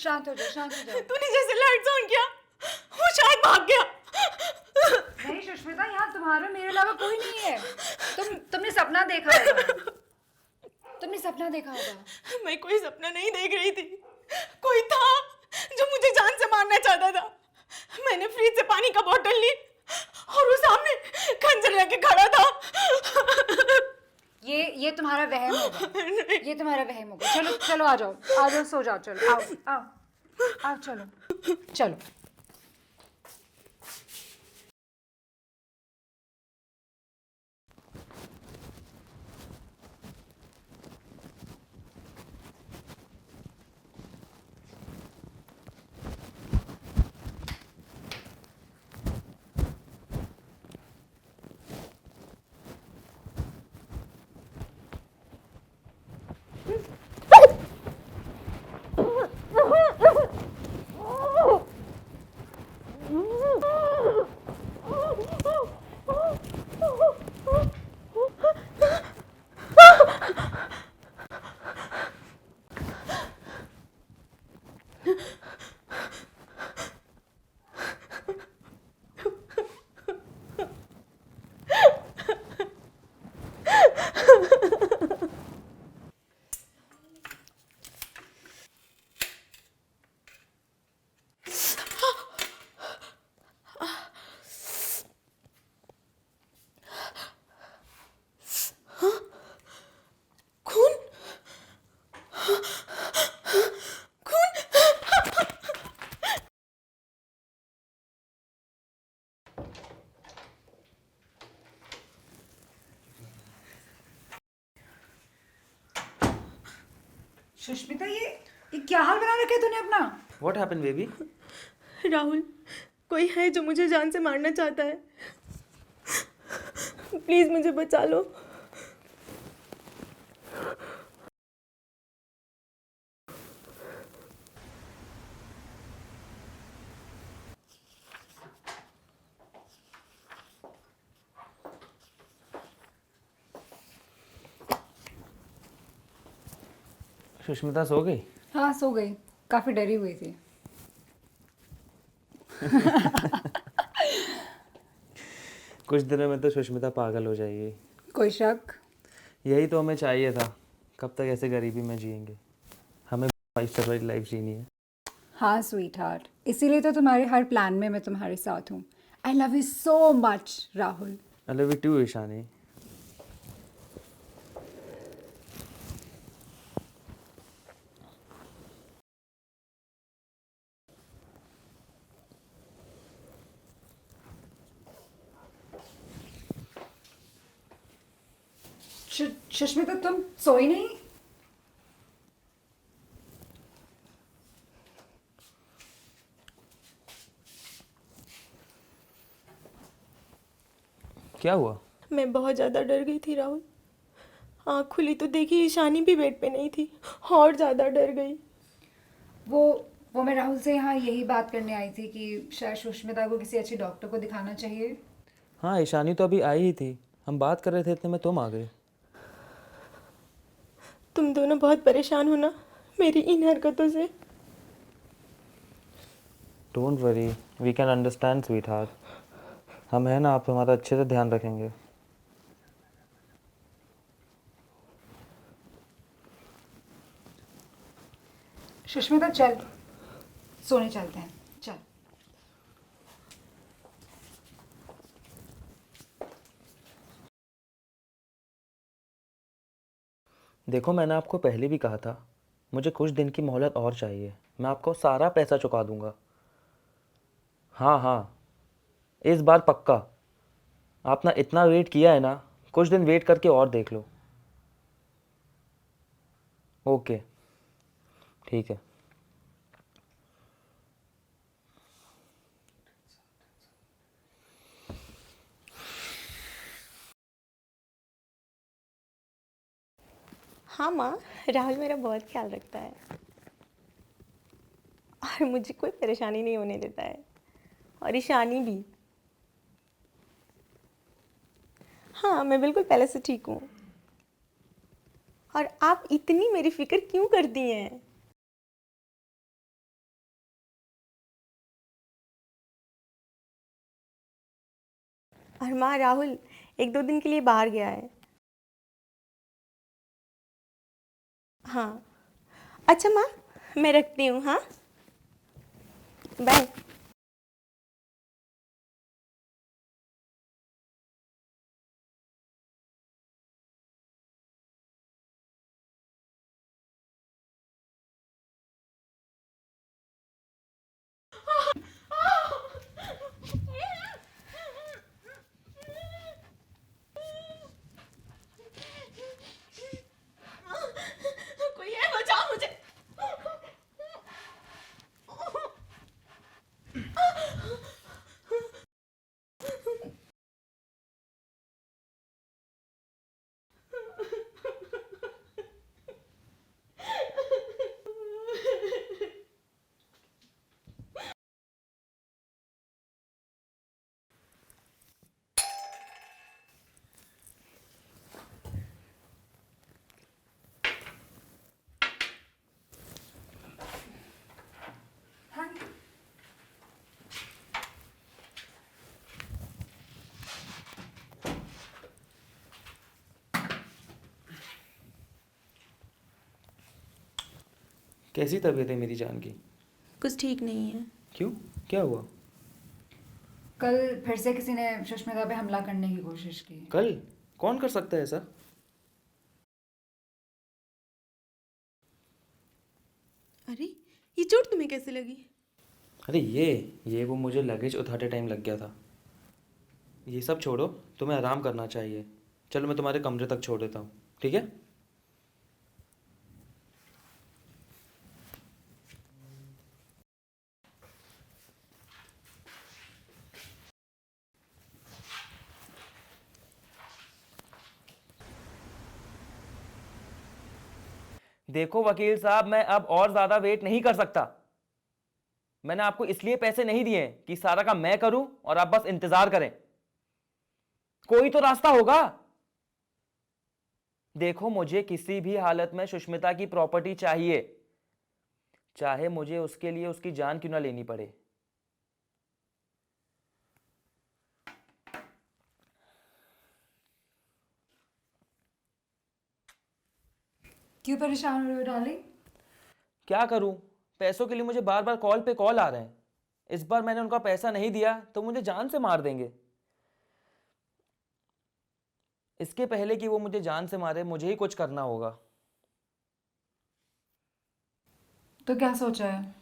शांत हो जाओ, शांत हो जाओ। तूने जैसे लाइट्स ऑन किया वो शायद भाग गया। नहीं सुष्मिता, यहाँ तुम्हारे मेरे अलावा कोई नहीं है। तुमने सपना देखा होगा। तुमने सपना देखा होगा। मैं कोई सपना नहीं देख रही थी, कोई था जो मुझे जान से मारना चाहता था। मैंने फ्रिज से पानी का बोतल ली और वो सामने खंजर लेके खड़ा था। ये तुम्हारा वहम होगा। ये तुम्हारा वहम होगा। चलो चलो, आ जाओ, आ जाओ, सो जाओ। चलो आओ आओ आओ, चलो चलो। खून, खून। सुष्मिता, ये क्या हाल बना रखा है तूने अपना? What happened, baby? राहुल, कोई है जो मुझे जान से मारना चाहता है। प्लीज मुझे बचा लो। सुष्मिता सो गई? हाँ, सो गई। काफी डरी हुई थी। कुछ दिनों में तो सुष्मिता पागल हो जाएगी। कोई शक? यही तो हमें चाहिए था। कब तक ऐसे गरीबी में जिएंगे? हमें 5 स्टार वाली लाइफ जीनी है। हाँ स्वीट हार्ट, इसीलिए तो तुम्हारे हर प्लान में मैं तुम्हारे साथ हूँ। I love you so much Rahul. I love you too, Ishani. Sushmita, तुम सोई नहीं? क्या हुआ? मैं बहुत ज़्यादा डर गई थी राहुल। आँख खुली तो देखी ईशानी भी बेड पे नहीं थी, और ज़्यादा डर गई। वो मैं राहुल से यहाँ यही बात करने आई थी कि शायद सुष्मिता को किसी अच्छे डॉक्टर को दिखाना चाहिए। हाँ, ईशानी तो अभी आई ही थी। हम बात कर रहे थे इतने में तुम आ गए। तुम दोनों बहुत परेशान हो ना मेरी इन हरकतों से। Don't worry, we can understand sweetheart. हम हैं ना, आप हमारा अच्छे से ध्यान रखेंगे। सुष्मिता चल, सोने चलते हैं, चल। देखो, मैंने आपको पहले भी कहा था, मुझे कुछ दिन की मोहलत और चाहिए। मैं आपको सारा पैसा चुका दूंगा। हाँ हाँ, इस बार पक्का। आपने इतना वेट किया है ना, कुछ दिन वेट करके और देख लो। ओके, ठीक है। हाँ माँ, राहुल मेरा बहुत ख्याल रखता है और मुझे कोई परेशानी नहीं होने देता है, और ईशानी भी। हाँ, मैं बिल्कुल पहले से ठीक हूँ। और आप इतनी मेरी फिक्र क्यों करती हैं? और माँ राहुल 1-2 दिन के लिए बाहर गया है। हाँ अच्छा माँ, मैं रखती हूँ। हाँ बाय। कोई है, बचाओ मुझे। हाँ कैसी तबीयत है मेरी जान की? कुछ ठीक नहीं है। क्यों, क्या हुआ? कल फिर से किसी ने सुष्मिता पे हमला करने की कोशिश की। कल? कौन कर सकता है ऐसा? अरे ये चोट तुम्हें कैसे लगी? अरे ये वो मुझे लगेज उठाते टाइम लग गया था। ये सब छोड़ो, तुम्हें आराम करना चाहिए। चलो मैं तुम्हारे कमरे तक छोड़ देता हूँ, ठीक है? देखो वकील साहब, मैं अब और ज्यादा वेट नहीं कर सकता। मैंने आपको इसलिए पैसे नहीं दिए कि सारा काम मैं करूं और आप बस इंतजार करें। कोई तो रास्ता होगा। देखो, मुझे किसी भी हालत में सुष्मिता की प्रॉपर्टी चाहिए, चाहे मुझे उसके लिए उसकी जान क्यों ना लेनी पड़े। क्यों परेशान हो रहे हो डार्लिंग? क्या करूं, पैसों के लिए मुझे बार बार कॉल पे कॉल आ रहे हैं। इस बार मैंने उनका पैसा नहीं दिया तो मुझे जान से मार देंगे। इसके पहले कि वो मुझे जान से मारे, मुझे ही कुछ करना होगा। तो क्या सोचा है?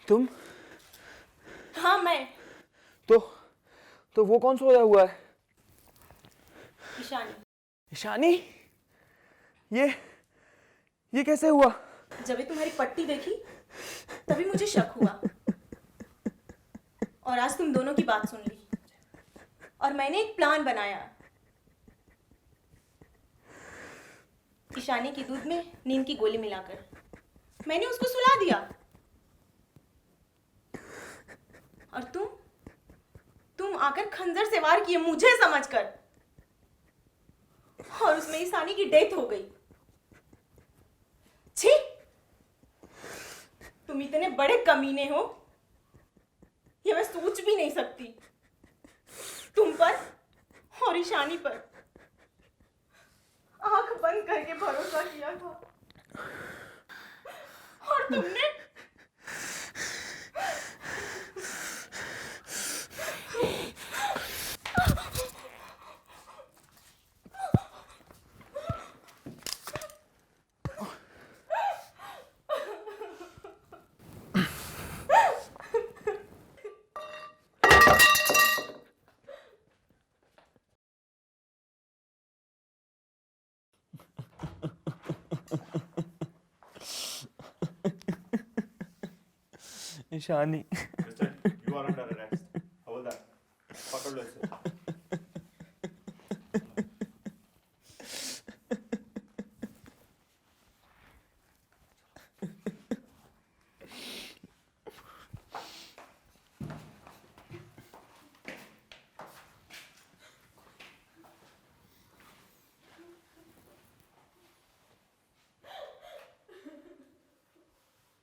तुम? हाँ मैं। तो तो वो कौन सोया हुआ है? ईशानी। ईशानी? ये कैसे हुआ? जब तुम्हारी पट्टी देखी तभी मुझे शक हुआ, और आज तुम दोनों की बात सुन ली और मैंने एक प्लान बनाया। ईशानी के दूध में नींद की गोली मिलाकर मैंने उसको सुला दिया, और तुम आकर खंजर से वार किए मुझे समझकर, और उसमें ईशानी की डेथ हो गई। छी, तुम इतने बड़े कमीने हो ये मैं सोच भी नहीं सकती। तुम पर और ईशानी पर आंख बंद करके भरोसा किया था, और तुमने Ishani mister, you are under arrest. हवलदार, पकड़ लो इसे।